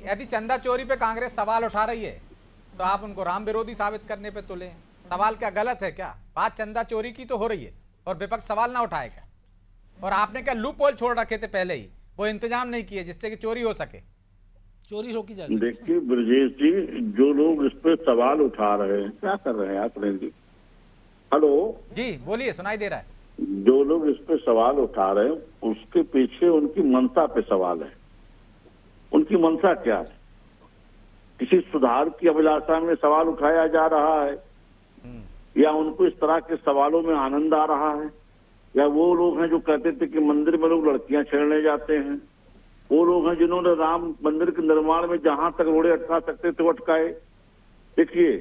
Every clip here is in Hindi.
यदि चंदा चोरी पे कांग्रेस सवाल उठा रही है तो आप उनको राम विरोधी साबित करने पे तुले हैं। सवाल क्या गलत है क्या? बात चंदा चोरी की तो हो रही है और विपक्ष सवाल ना उठाएगा। और आपने क्या लूप होल छोड़ रखे थे पहले ही, वो इंतजाम नहीं किए जिससे कि चोरी हो सके, चोरी रोकी जा सके। देखिए ब्रजेश जी, जो लोग इस पे सवाल उठा रहे हैं, क्या कर रहे हैं आप सुनील जी? हेलो जी बोलिए, सुनाई दे रहा है। जो लोग इस पे सवाल उठा रहे हैं उसके पीछे उनकी मंशा पे सवाल है। उनकी मंशा क्या है? किसी सुधार की अभिलाषा में सवाल उठाया जा रहा है, या उनको इस तरह के सवालों में आनंद आ रहा है, या वो लोग हैं जो कहते थे कि मंदिर में लोग लड़कियां छेड़ने जाते हैं, वो लोग हैं जिन्होंने राम मंदिर के निर्माण में जहां तक रोड़े अटका सकते थे वो अटकाए। देखिए,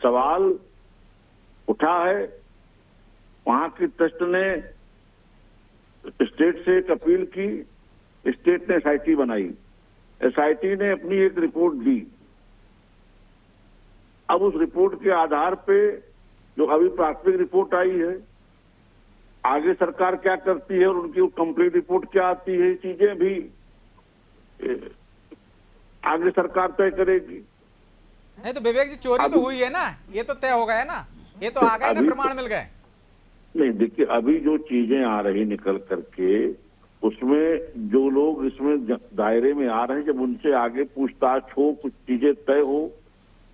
सवाल उठा है, वहां की ट्रस्ट ने स्टेट से एक अपील की, स्टेट ने एसआईटी बनाई, एसआईटी ने अपनी एक रिपोर्ट दी। अब उस रिपोर्ट के आधार पे जो अभी प्राथमिक रिपोर्ट आई है, आगे सरकार क्या करती है और उनकी वो कंप्लीट रिपोर्ट क्या आती है, चीजें भी आगे सरकार तय करेगी। नहीं तो विवेक जी, चोरी तो हुई है ना, ये तो तय हो गया है ना, ये तो आ गए ना, प्रमाण मिल गए। नहीं देखिए, अभी जो चीजें आ रही निकल करके, उसमें जो लोग इसमें दायरे में आ रहे हैं, जब उनसे आगे पूछताछ हो, कुछ चीजें तय हो,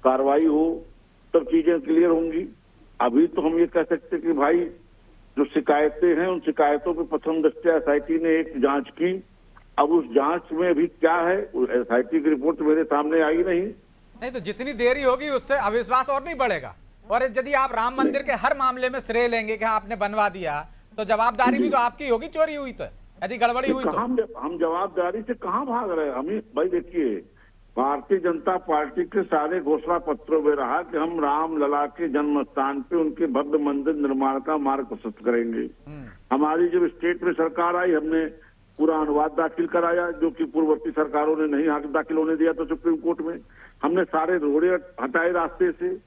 कार्रवाई हो, तब चीजें क्लियर होंगी। अभी तो हम ये कह सकते कि भाई जो शिकायतें हैं, उन शिकायतों पे प्रथम दृष्टया एसआईटी ने एक जांच की। अब उस जांच में अभी क्या है, एसआईटी की रिपोर्ट मेरे सामने आई नहीं। तो जितनी देरी होगी उससे अविश्वास और नहीं बढ़ेगा। और यदि आप राम मंदिर के हर मामले में श्रेय लेंगे कि आपने बनवा दिया, तो जवाबदारी भी तो आपकी होगी चोरी हुई तो, यदि गड़बड़ी हुई तो। हम जवाबदारी से कहां भाग रहे हैं? हमें भाई देखिए, भारतीय जनता पार्टी के सारे घोषणा पत्रों में रहा कि हम राम लला के जन्म स्थान पे उनके भव्य मंदिर निर्माण का मार्ग प्रशस्त करेंगे। हमारी जब स्टेट में सरकार आई, हमने पूरा अनुवाद दाखिल कराया, जो कि पूर्ववर्ती सरकारों ने नहीं दाखिल होने दिया तो सुप्रीम कोर्ट में। हमने सारे रोड़े हटाए रास्ते से,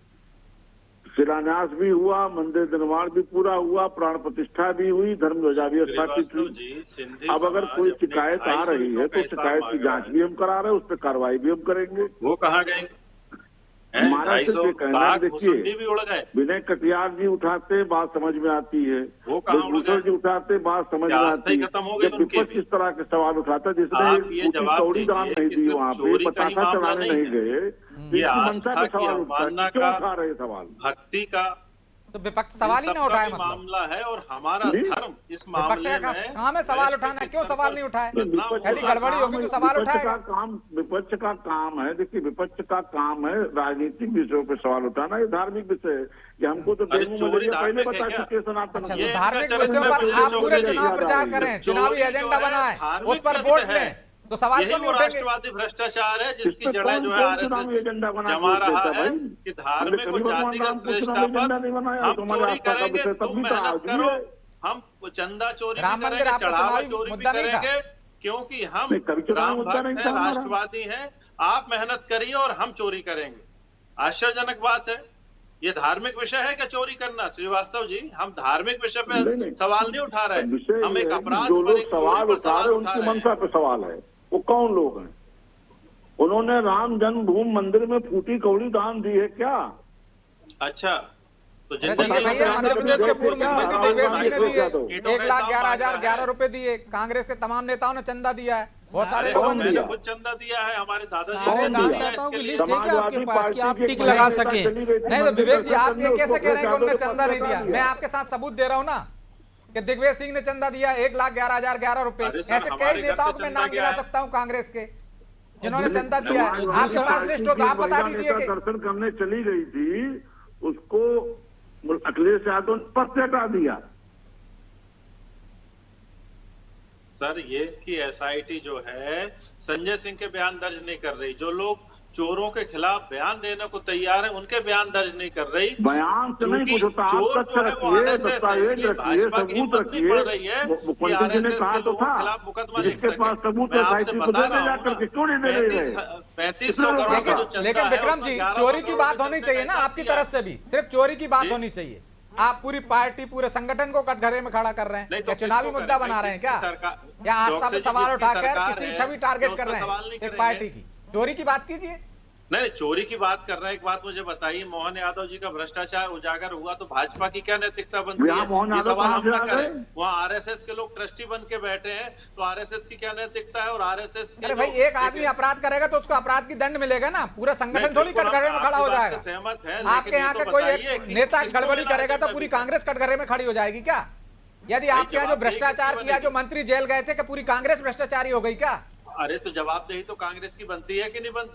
शिलान्यास भी हुआ, मंदिर निर्माण भी पूरा हुआ, प्राण प्रतिष्ठा भी हुई, धर्म ध्वजा भी स्थापित हुई। अब अगर कोई शिकायत आ रही है तो शिकायत की जांच भी हम करा रहे हैं, उस पर कार्रवाई भी हम करेंगे। वो कहाँ गए? हमारा सिर्फ ये कहना है, देखिए, भी उड़ गए। विनय कटियार जी उठाते बात समझ में आती है, भूषण जी उठाते बात समझ में आती है, जब विपक्ष इस तरह के सवाल उठाता, जिसने कौड़ी दान नहीं दी वहाँ पे, पताका चलाने नहीं गए, मनसा के सवाल उठा रहे सवाल, भक्ति का तो विपक्ष सवाल ही ना उठाए, मतलब मामला है। और हमारा धर्म इस मामले में काम है सवाल उठाना, क्यों सवाल नहीं उठाए? यदि गड़बड़ी होगी तो सवाल उठाएगा। विपक्ष का काम है, देखिए विपक्ष का काम है राजनीतिक विषयों पे सवाल उठाना, ये धार्मिक विषय है। ये हमको तो डेंगू मलेरिया पहले बता चुके सनातन। धार्मिक विषयों पर आप पूरे चुनाव प्रचार करें, चुनावी एजेंडा बनाए, उस पर वोट लें, तो सवाल क्यों नहीं उठेंगे? राष्ट्रवादी भ्रष्टाचार है जिसकी जड़ें जो है आरएसएस जमा रहा है कि धार्मिक और जातिगत श्रेष्ठता पर हम चोरी करेंगे, तुम मेहनत करो, हम चंदा चोरी भी करेंगे, चढ़ावा चोरी भी करेंगे, क्योंकि हम राम भक्त हैं, राष्ट्रवादी हैं। आप मेहनत करिए और हम चोरी करेंगे। आश्चर्यजनक बात है। ये धार्मिक विषय है क्या चोरी करना? श्रीवास्तव जी, हम धार्मिक विषय पे सवाल नहीं उठा रहे, हम एक अपराध पर, एक चोरी पर सवाल उठा रहे हैं। मनसा पे सवाल है, वो कौन लोग हैं? उन्होंने राम जन्मभूमि मंदिर में फूटी कौड़ी दान दी है क्या? अच्छा, तो मध्य प्रदेश के पूर्व मुख्यमंत्री दिग्विजय सिंह ने दिए 1,11,011 रुपए दिए, कांग्रेस के तमाम नेताओं ने चंदा दिया है, बहुत सारे लोगों ने दिया, कुछ चंदा दिया है, हमारे दादाजी सारे दानदाताओं की लिस्ट है क्या आपके पास कि आप टिक लगा सके? नहीं तो विवेक जी, आप ये कैसे कह रहे हैं कि उन्होंने चंदा नहीं दिया? मैं आपके साथ सबूत दे रहा हूँ ना कि दिग्विजय सिंह ने चंदा दिया 1,11,011 रुपए। ऐसे कई नेताओं को मैं नाम गिना सकता हूँ कांग्रेस के जिन्होंने चंदा दिया है। आपके पास लिस्ट हो तो आप बता दीजिए। दर्शन करने चली गई थी, उसको अखिलेश यादव ने पद से हटा दिया। सर, ये कि एसआईटी जो है संजय सिंह के बयान दर्ज नहीं कर रही, जो लोग चोरों के खिलाफ बयान देने को तैयार है उनके बयान दर्ज नहीं कर रही। बयान से नहीं कुछ होता, चोर जो है वो दस्तावेज रखिए, सबूत रखिए। मुख्यमंत्री ने कहा तो था जिसके पास सबूत है 3500 करोड़ का जो चंदा है। लेकिन विक्रम जी, चोरी की बात होनी चाहिए ना आपकी तरफ से भी, सिर्फ चोरी की बात होनी चाहिए। आप पूरी पार्टी, पूरे संगठन को कटघरे में खड़ा कर रहे हैं, क्या चुनावी मुद्दा बना रहे हैं क्या? या आस्था पे सवाल उठाकर किसी छवि टारगेट कर रहे हैं एक पार्टी की? चोरी की बात कीजिए। नहीं, चोरी की बात कर रहे हैं। एक बात मुझे बताइए, मोहन यादव जी का भ्रष्टाचार उजागर हुआ तो भाजपा की क्या नैतिकता बनती है? ये सवाल हम ना करें। वहाँ आरएसएस के लोग ट्रस्टी बन के बैठे हैं, तो आरएसएस की क्या नैतिकता है? और आरएसएस के अरे भाई, एक आदमी अपराध करेगा तो उसको अपराध की दंड मिलेगा ना, पूरा संगठन थोड़ी कटघरे में खड़ा हो जाएगा। सहमत है, आपके यहाँ का कोई एक नेता गड़बड़ी करेगा तो पूरी कांग्रेस कटघरे में खड़ी हो जाएगी क्या? यदि आपके यहाँ जो भ्रष्टाचार किया, जो मंत्री जेल गए थे, क्या पूरी कांग्रेस भ्रष्टाचारी हो गई क्या? अरे तो जवाबदेही तो कांग्रेस की बनती है कि नहीं बनती?